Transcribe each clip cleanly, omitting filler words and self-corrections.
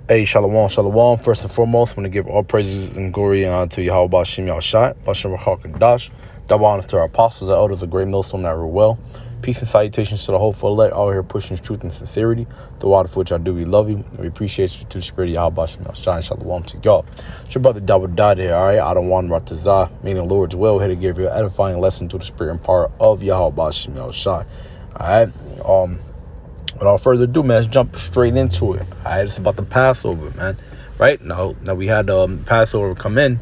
Hey, shalom, shalom. First and foremost, I want to give all praises and glory and honor to Yahweh Bashim Yahshai, Bashim Rachakadash. Double honors to our apostles, our elders, a great millstone that rule well. Peace and salutations to the hopeful elect out here pushing truth and sincerity. The water for which I do, we love you. And we appreciate you to the spirit of Yahweh Bashim Yahshai. Shalom to y'all. It's your brother Double Dad here, all right? I don't want Ratazah, meaning Lord's will, here to give you an edifying lesson to the spirit and power of Yahweh Bashim Yahshai. All right? Without further ado, man, let's jump straight into it. All right, it's about the Passover, man. Right now we had Passover come in,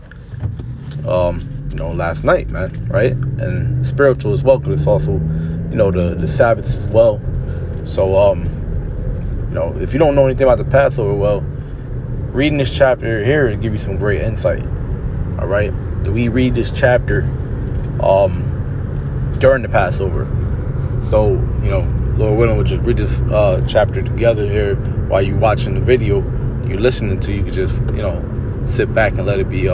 last night, man. Right, and spiritual as well, because it's also, the Sabbaths as well. So, if you don't know anything about the Passover, well, reading this chapter here will give you some great insight. All right, we read this chapter, during the Passover. So, Lord willing, we'll just read this chapter together here while you're watching the video. You're listening to. You can just sit back and let it be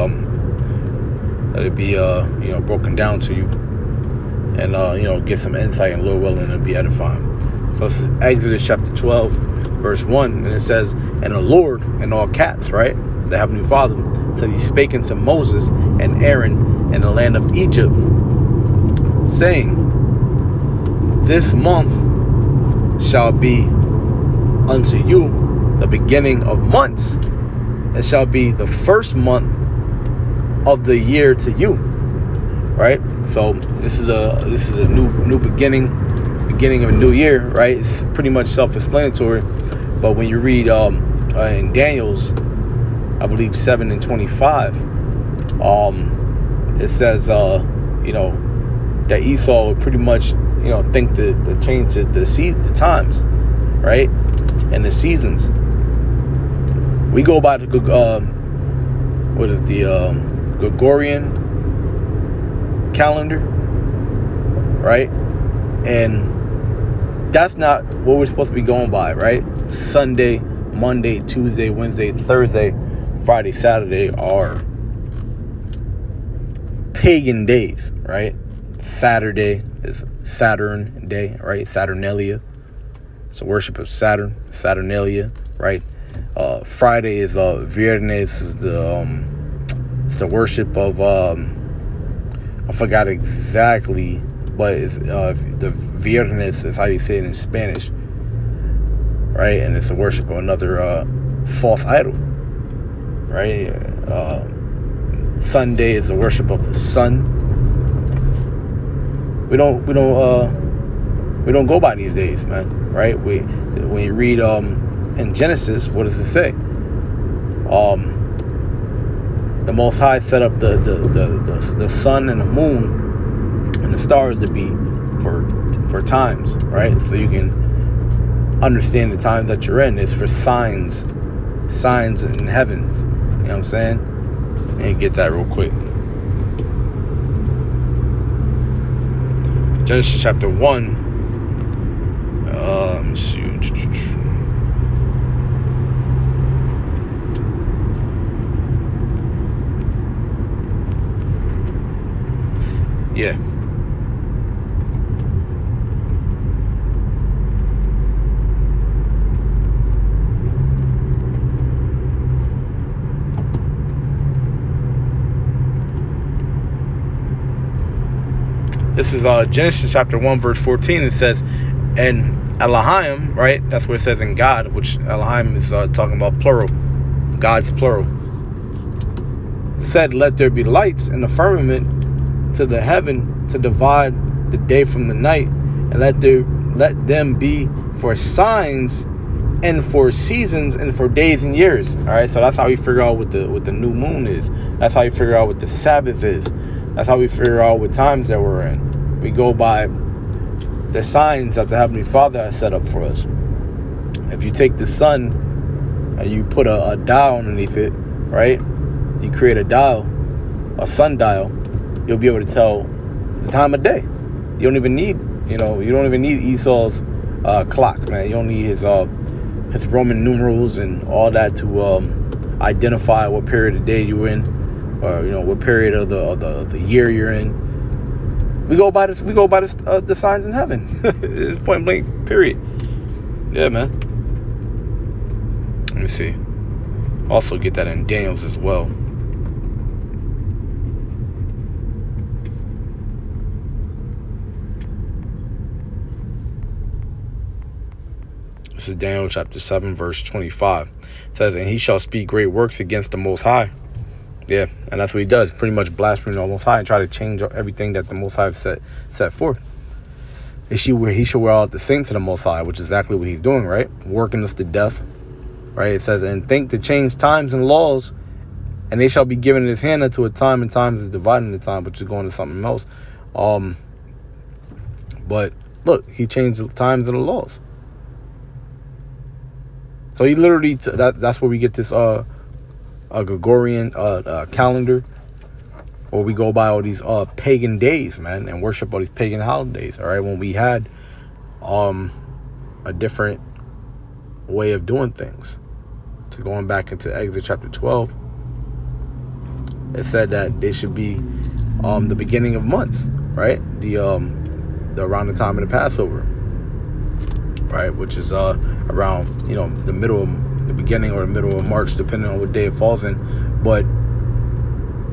broken down to you, and get some insight, and Lord willing, it'll be edifying. So this is Exodus chapter 12, verse 1, and it says, "And the Lord in all caps," right, the Heavenly Father, said He spake unto Moses and Aaron in the land of Egypt, saying, "This month shall be unto you the beginning of months. It shall be the first month of the year to you." Right? So this is a new beginning of a new year, right? It's pretty much self-explanatory. But when you read in Daniel's, I believe 7:25, it says that Esau would pretty much think to change the times, right, and the seasons. We go by the Gregorian calendar, right, and that's not what we're supposed to be going by, right? Sunday, Monday, Tuesday, Wednesday, Thursday, Friday, Saturday are pagan days, right? Saturday is Saturn day, right? Saturnalia. It's a worship of Saturn, Saturnalia, right? Friday is Viernes, is it's the worship of I forgot exactly, but it's the Viernes is how you say it in Spanish, right? And it's the worship of another false idol, right? Sunday is the worship of the sun. We don't go by these days, man. Right? When you read in Genesis, what does it say? The Most High set up the sun and the moon and the stars to be for times, right? So you can understand the time that you're in. It's for signs in heaven. You know what I'm saying? And get that real quick. Genesis chapter 1. Let me see. Yeah. This is Genesis chapter 1, verse 14. It says, "And Elohim," right? That's what it says in God, which Elohim is talking about plural. God's plural. "Said, let there be lights in the firmament to the heaven to divide the day from the night, and let them be for signs and for seasons and for days and years." All right, so that's how we figure out what the new moon is. That's how you figure out what the Sabbath is. That's how we figure out what times that we're in. We go by the signs that the Heavenly Father has set up for us. If you take the sun and you put a dial underneath it, right? You create a dial, a sundial, you'll be able to tell the time of day. You don't even need, Esau's clock, man. You don't need his Roman numerals and all that to identify what period of day you're in, or what period of the year you're in. We go by the signs in heaven. It's point blank, period. Yeah, man. Let me see. Also get that in Daniel's as well. This is Daniel chapter 7, verse 25. It says, and he shall speak great works against the Most High. Yeah, and that's what he does. Pretty much blaspheme the Most High and try to change everything that the Most High set forth. He should wear out the saints of the Most High, which is exactly what he's doing, right? Working us to death, right? It says, and think to change times and laws, and they shall be given in his hand unto a time, and times is dividing the time, which is going to something else. But look, he changed the times and the laws. So he literally, that's where we get this a Gregorian calendar, where we go by all these pagan days, man, and worship all these pagan holidays. All right, when we had a different way of doing things. So going back into Exodus chapter 12, it said that they should be the beginning of months, right? The around the time of the Passover, right, which is around the beginning or the middle of March, depending on what day it falls in. But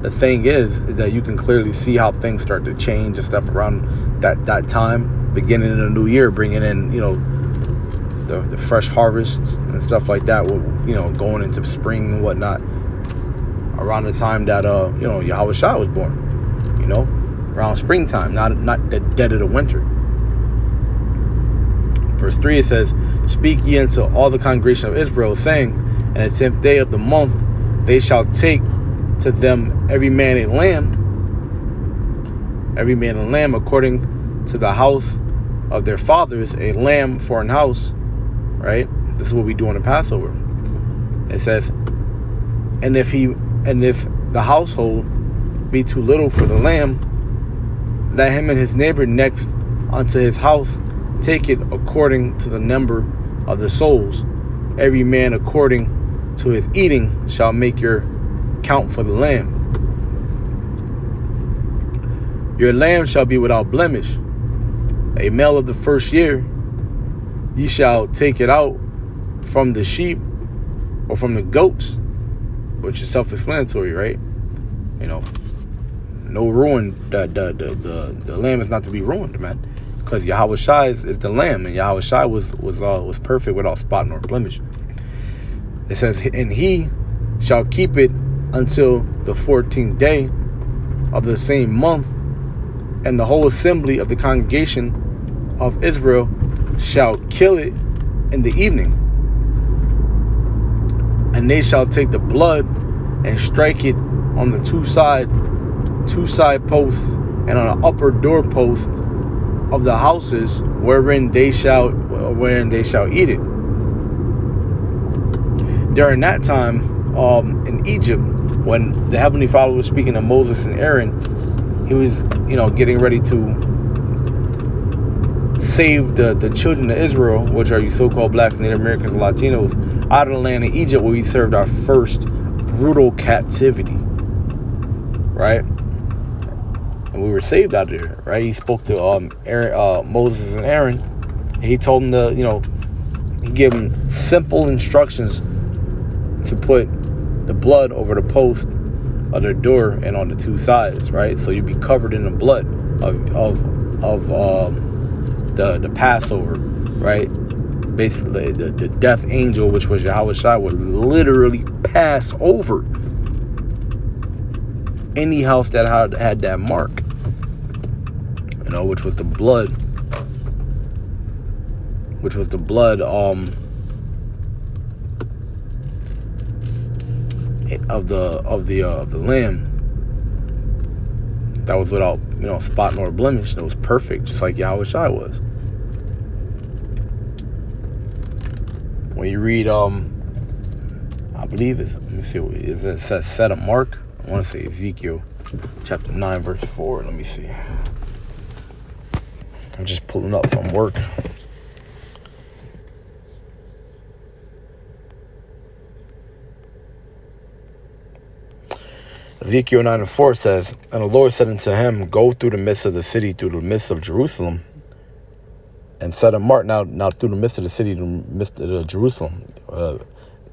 the thing is that you can clearly see how things start to change and stuff around that time, beginning of the new year, bringing in the fresh harvests and stuff like that. Going into spring and whatnot. Around the time that Yahweh Shai was born, around springtime, not the dead of the winter. Verse 3, it says, speak ye unto all the congregation of Israel, saying, and the 10th day of the month they shall take to them every man a lamb according to the house of their fathers, a lamb for an house, right? This is what we do on the Passover. It says, and if the household be too little for the lamb, let him and his neighbor next unto his house take it according to the number of the souls. Every man according to his eating shall make your count for the lamb. Your lamb shall be without blemish, a male of the first year. Ye shall take it out from the sheep or from the goats, which is self-explanatory, right? No ruin. The lamb is not to be ruined, man, because Yahweh Shai is the lamb, and Yahweh Shai was perfect without spot nor blemish. It says, and he shall keep it until the 14th day of the same month, and the whole assembly of the congregation of Israel shall kill it in the evening. And they shall take the blood and strike it on the two side posts and on the upper door post of the houses wherein they shall eat it. During that time, in Egypt, when the Heavenly Father was speaking to Moses and Aaron, he was, getting ready to save the children of Israel, which are you so-called blacks, Native Americans, and Latinos, out of the land of Egypt, where we served our first brutal captivity, right? And we were saved out of there, right? He spoke to Moses and Aaron, and he told them he gave them simple instructions to put the blood over the post of their door and on the two sides, right? So you'd be covered in the blood of the Passover, right? Basically, the death angel, which was Yahweh Shai, would literally pass over any house that had that mark, which was the blood, of the lamb that was without spot nor blemish. It was perfect, just like Yahweh Shai was. When you read I believe it's, let me see what it says, set a mark. I want to say Ezekiel chapter 9 verse 4. Let me see. I'm just pulling up from work. Ezekiel 9 and 4 says, and the Lord said unto him, go through the midst of the city, through the midst of Jerusalem, and set a mark. Now through the midst of the city, through the midst of Jerusalem.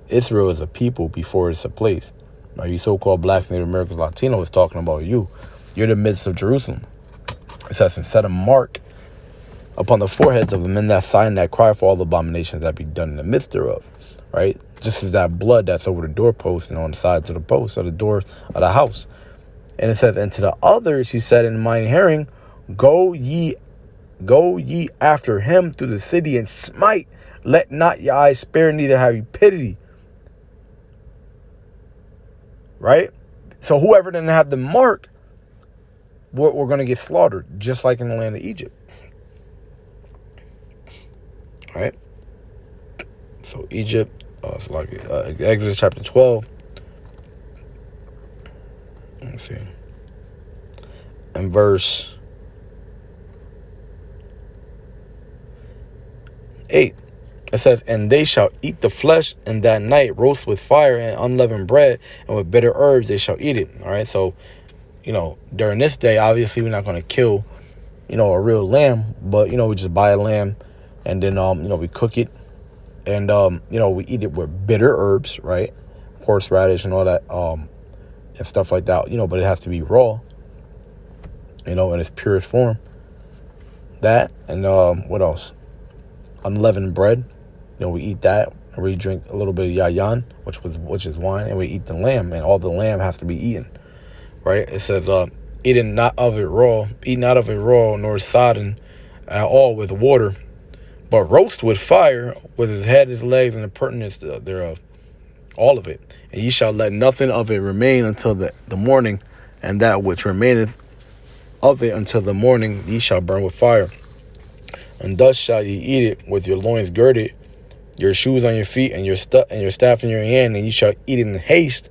Israel is a people before it's a place. Now, you so-called blacks, Native Americans, Latino is talking about you. You're the midst of Jerusalem. It says, and set a mark upon the foreheads of the men that sign that cry for all the abominations that be done in the midst thereof. Right? Just as that blood that's over the doorpost and on the sides of the posts of the door of the house. And it says, and to the others, he said in mine hearing, go ye after him through the city and smite. Let not your eyes spare, neither have you pity. Right? So whoever didn't have the mark, we're going to get slaughtered, just like in the land of Egypt. Right? So Egypt, it's like Exodus chapter 12. Let's see. And verse 8. It says, and they shall eat the flesh in that night, roast with fire and unleavened bread, and with bitter herbs they shall eat it. All right. So, during this day, obviously we're not going to kill, a real lamb, but, we just buy a lamb and then, we cook it and, we eat it with bitter herbs, right? Horseradish and all that, and stuff like that, but it has to be raw, in its purest form. That and, what else? Unleavened bread. We eat that, and we drink a little bit of yayan, which is wine, and we eat the lamb, and all the lamb has to be eaten. Right? It says, eat not of it raw, nor sodden at all with water, but roast with fire, with his head, his legs, and the pertinence thereof, all of it. And ye shall let nothing of it remain until the morning, and that which remaineth of it until the morning ye shall burn with fire. And thus shall ye eat it with your loins girded, your shoes on your feet, and your staff in your hand, and you shall eat it in haste.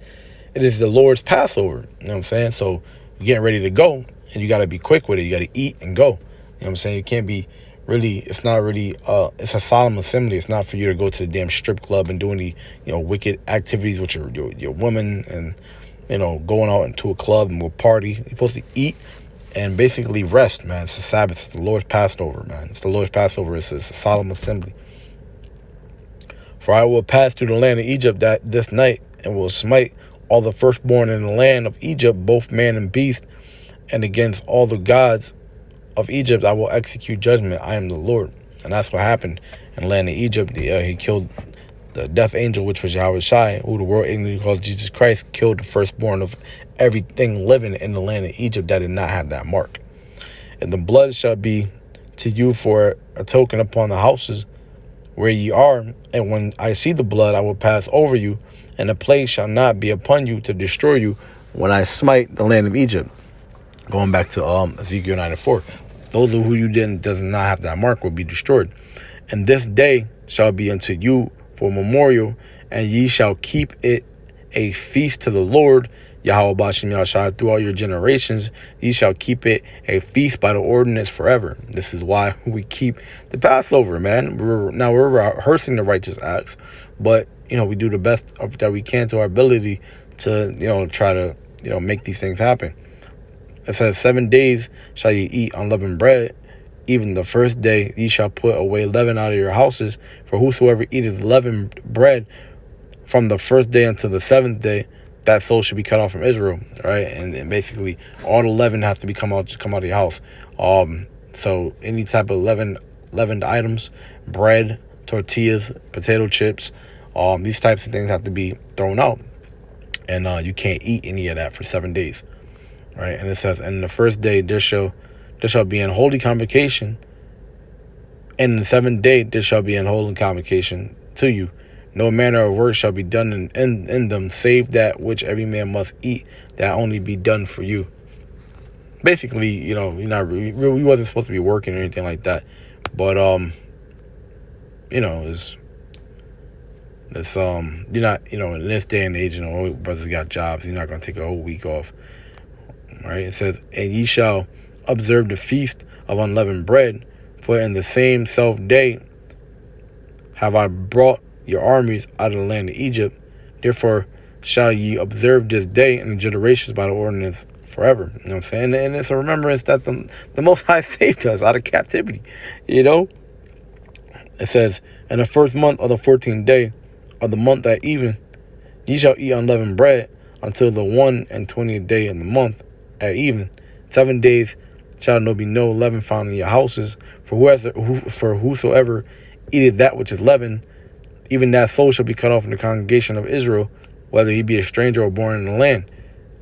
It is the Lord's Passover. You know what I'm saying? So you're getting ready to go, and you got to be quick with it. You got to eat and go. You know what I'm saying? You can't be really, it's not really, it's a solemn assembly. It's not for you to go to the damn strip club and do any, wicked activities with your women and, going out into a club and we'll party. You're supposed to eat and basically rest, man. It's the Sabbath. It's the Lord's Passover, man. It's the Lord's Passover. It's a solemn assembly. For I will pass through the land of Egypt this night, and will smite all the firstborn in the land of Egypt, both man and beast, and against all the gods of Egypt I will execute judgment. I am the Lord. And that's what happened in the land of Egypt. He killed the death angel, which was Yahweh Shai, who the world ignorantly calls Jesus Christ, killed the firstborn of everything living in the land of Egypt that did not have that mark. And the blood shall be to you for a token upon the houses where ye are, and when I see the blood, I will pass over you, and the plague shall not be upon you to destroy you when I smite the land of Egypt. Going back to Ezekiel 9:4, those of who you does not have that mark will be destroyed. And this day shall be unto you for memorial, and ye shall keep it a feast to the Lord Yahweh Bashim Yahshua through all your generations. Ye shall keep it a feast by the ordinance forever. This is why we keep the Passover, man. We're rehearsing the righteous acts, but we do the best that we can to our ability to try to make these things happen. It says 7 days shall ye eat unleavened bread. Even the first day ye shall put away leaven out of your houses. For whosoever eateth leavened bread from the first day until the seventh day, that soul should be cut off from Israel, right? And basically all the leaven have to come out of your house. So any type of leavened items, bread, tortillas, potato chips, these types of things have to be thrown out. And you can't eat any of that for 7 days, right? And it says, and the first day there shall be an holy convocation, and the 7th day there shall be an holy convocation to you. No manner of work shall be done in them, save that which every man must eat, that only be done for you. Basically, we wasn't supposed to be working or anything like that, but it's you're not, in this day and age, brothers got jobs. You're not gonna take a whole week off, right? It says, and ye shall observe the feast of unleavened bread, for in the same self day have I brought your armies out of the land of Egypt. Therefore shall ye observe this day in the generations by the ordinance forever. You know what I'm saying? And it's a remembrance that the Most High saved us out of captivity. It says, in the first month of the 14th day of the month at even, ye shall eat unleavened bread until the 21st day in the month at even. 7 days shall there be no leaven found in your houses. For whosoever eateth that which is leavened, even that soul shall be cut off from the congregation of Israel, whether he be a stranger or born in the land.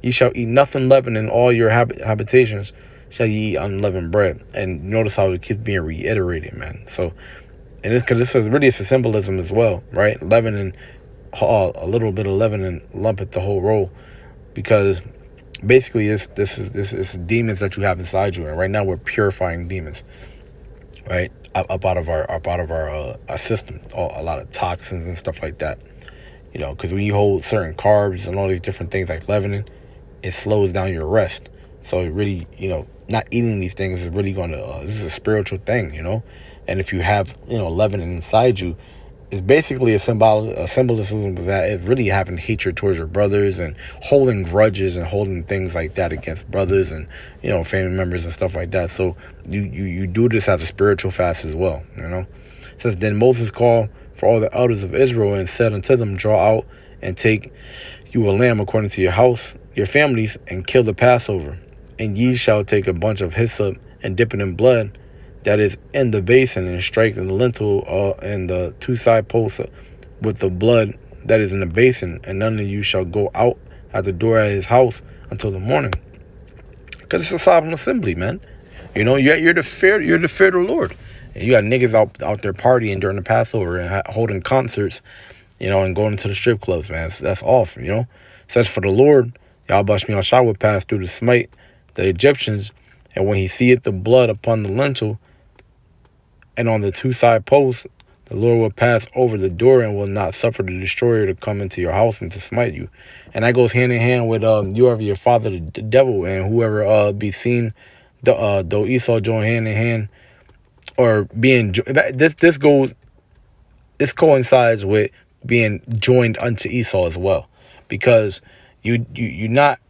Ye shall eat nothing leavened in all your habitations. Shall ye eat unleavened bread. And notice how it keeps being reiterated, man. So, and it's because this is really, it's a symbolism as well, right? Leaven and a little bit of leaven and lump it the whole roll, because basically this is demons that you have inside you, and right now we're purifying demons, right? Up out of our system, a lot of toxins and stuff like that, because when you hold certain carbs and all these different things like leavening, it slows down your rest. So it really, not eating these things is really going to, this is a spiritual thing, and if you have, leavening inside you, it's basically a symbolism of that. It's really having hatred towards your brothers and holding grudges and holding things like that against brothers and, family members and stuff like that. So you do this as a spiritual fast as well, It says, then Moses called for all the elders of Israel and said unto them, draw out and take you a lamb according to your house, your families, and kill the Passover. And ye shall take a bunch of hyssop and dip it in blood that is in the basin, and strike the lintel and the 2 side posts with the blood that is in the basin, and none of you shall go out at the door of his house until the morning. Because it's a solemn assembly, man. You're the fear of the Lord. And you got niggas out there partying during the Passover and holding concerts, and going to the strip clubs, man. That's off, It says, for the Lord, Yahweh Shah would pass through to smite the Egyptians, and when he seeth the blood upon the lintel and on the 2 side posts, the Lord will pass over the door and will not suffer the destroyer to come into your house and to smite you. And that goes hand in hand with you are your father the devil, and whoever be seen though Esau join hand in hand, or being this coincides with being joined unto Esau as well, because you're not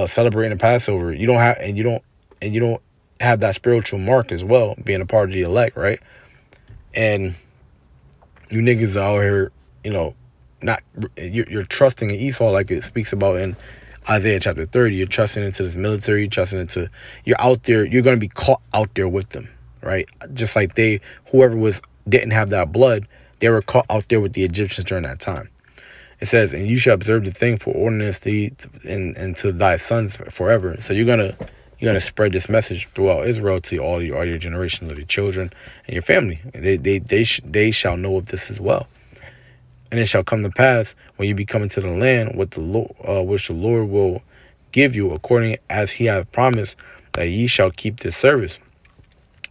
celebrating the Passover. You don't have that spiritual mark as well, being a part of the elect, right? And you niggas out here, you're trusting in Esau, like it speaks about in Isaiah chapter 30. You're trusting into this military, you're out there, you're going to be caught out there with them, right? Just like whoever didn't have that blood, they were caught out there with the Egyptians during that time. It says, and you shall observe the thing for ordinance to thee and to thy sons forever. So you're gonna spread this message throughout Israel to all your generations of your children and your family. They shall know of this as well. And it shall come to pass when you be coming to the land which the Lord will give you, according as he hath promised, that ye shall keep this service.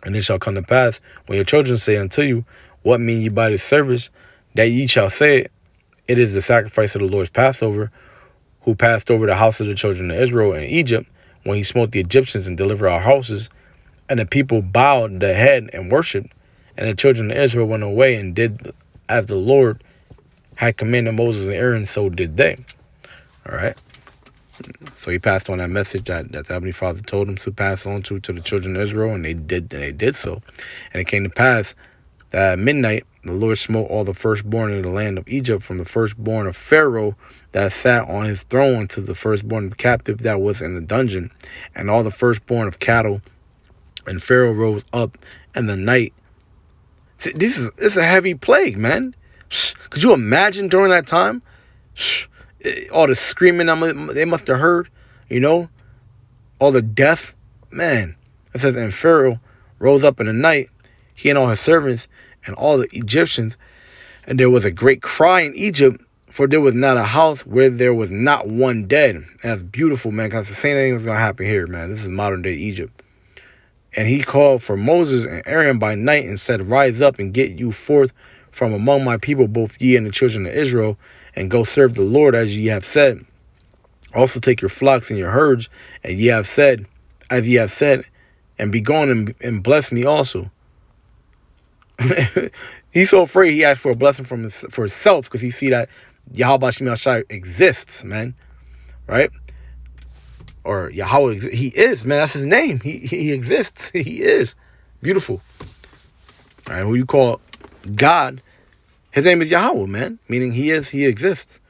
And it shall come to pass when your children say unto you, what mean ye by this service? That ye shall say, it is the sacrifice of the Lord's Passover, who passed over the house of the children of Israel in Egypt, when he smote the Egyptians and delivered our houses. And the people bowed the head and worshipped. And the children of Israel went away and did as the Lord had commanded Moses and Aaron, so did they. All right. So he passed on that message that the Heavenly Father told him to pass on to the children of Israel, and they did so. And it came to pass that at midnight the Lord smote all the firstborn in the land of Egypt, from the firstborn of Pharaoh that sat on his throne to the firstborn captive that was in the dungeon, and all the firstborn of cattle. And Pharaoh rose up in the night. See, this is a heavy plague, man. Could you imagine during that time? All the screaming they must have heard, all the death, man. It says, and Pharaoh rose up in the night, he and all his servants and all the Egyptians, and there was a great cry in Egypt, for there was not a house where there was not one dead. And that's beautiful, man, because the same thing is going to happen here, man. This is modern day Egypt. And he called for Moses and Aaron by night and said, rise up and get you forth from among my people, both ye and the children of Israel, and go serve the Lord as ye have said. Also take your flocks and your herds, and ye have said, as ye have said, and be gone and bless me also. He's so afraid he asked for a blessing for himself, because he see that Yahweh Shai exists, man, right? Or Yahweh, he is, man. That's his name. He exists. He is beautiful. All right, who you call God His name is Yahweh, man, meaning he exists.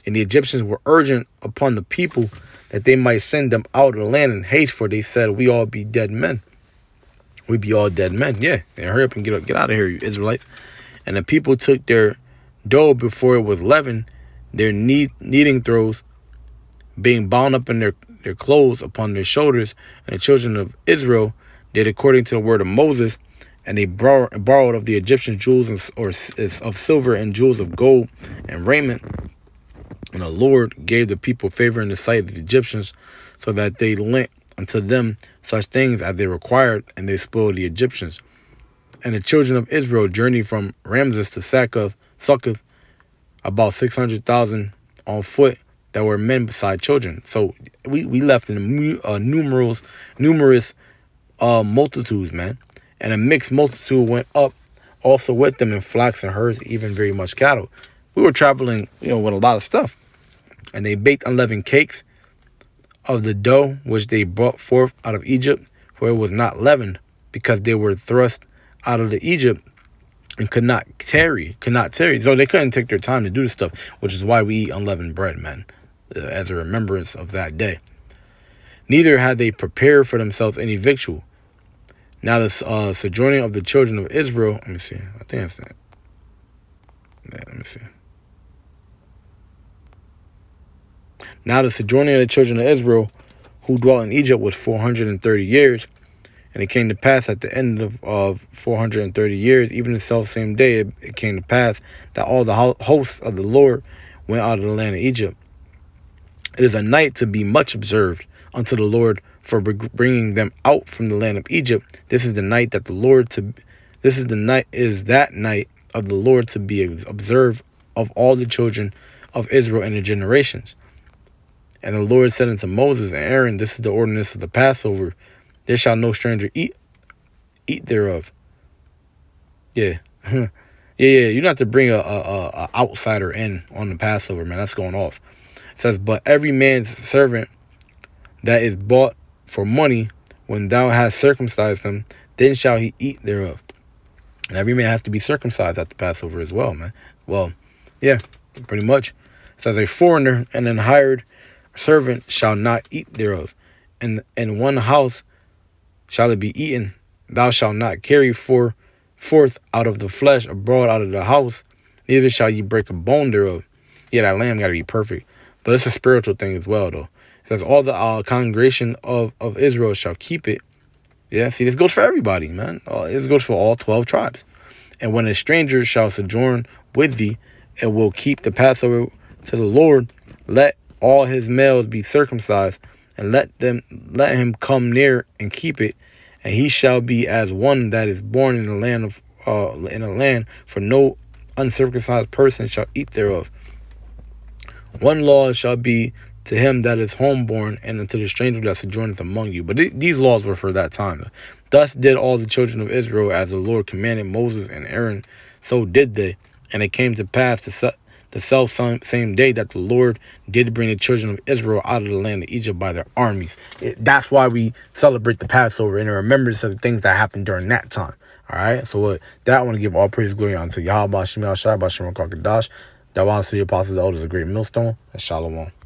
And the Egyptians were urgent upon the people that they might send them out of the land in haste, for they said, we all be dead men. We be all dead men. Yeah, and hurry up and get out of here, you Israelites. And the people took their dough before it was leavened, their kneading throws being bound up in their clothes upon their shoulders. And the children of Israel did according to the word of Moses, and they borrowed of the Egyptian jewels of silver and jewels of gold and raiment. And the Lord gave the people favor in the sight of the Egyptians, so that they lent unto them such things as they required, and they spoiled the Egyptians. And the children of Israel journeyed from Ramses to Succoth, about 600,000 on foot, that were men beside children. So we left in numerous multitudes, man. And a mixed multitude went up also with them in flocks and herds, even very much cattle. We were traveling, with a lot of stuff. And they baked unleavened cakes of the dough which they brought forth out of Egypt, for it was not leavened, because they were thrust out of the Egypt and could not tarry. So they couldn't take their time to do this stuff, which is why we eat unleavened bread, man, as a remembrance of that day. Neither had they prepared for themselves any victual. Now the sojourning of the children of Israel, let me see. I think that's it. Yeah, let me see. Now the sojourning of the children of Israel who dwelt in Egypt was 430 years. And it came to pass at the end of 430 years, even the self-same day, it came to pass that all the hosts of the Lord went out of the land of Egypt. It is a night to be much observed unto the Lord for bringing them out from the land of Egypt. This is the night that that night of the Lord to be observed of all the children of Israel and their generations. And the Lord said unto Moses and Aaron, this is the ordinance of the Passover. There shall no stranger eat thereof. Yeah. Yeah. You don't have to bring a outsider in on the Passover, man. That's going off. It says, but every man's servant that is bought for money, when thou hast circumcised him, then shall he eat thereof. And every man has to be circumcised at the Passover as well, man. Well, yeah, pretty much. It says a foreigner and an hired servant shall not eat thereof. And in one house shall it be eaten. Thou shalt not carry forth out of the flesh abroad out of the house, neither shall ye break a bone thereof. Yeah, that lamb got to be perfect. But it's a spiritual thing as well, though. It says all the congregation of Israel shall keep it. Yeah, see, this goes for everybody, man. This goes for all 12 tribes. And when a stranger shall sojourn with thee, and will keep the Passover to the Lord, let all his males be circumcised, and let him come near and keep it, and he shall be as one that is born in a land, for no uncircumcised person shall eat thereof. One law shall be to him that is homeborn, and unto the stranger that sojourneth among you. But these laws were for that time. Thus did all the children of Israel as the Lord commanded Moses and Aaron, so did they. And it came to pass the same day that the Lord did bring the children of Israel out of the land of Egypt by their armies. That's why we celebrate the Passover in remembrance of the things that happened during that time. All right. So that I want to give all praise and glory unto Yahweh, Shem Shai, Bashem Kakadash. That wants to the apostles, the elders, a great millstone, and Shalom.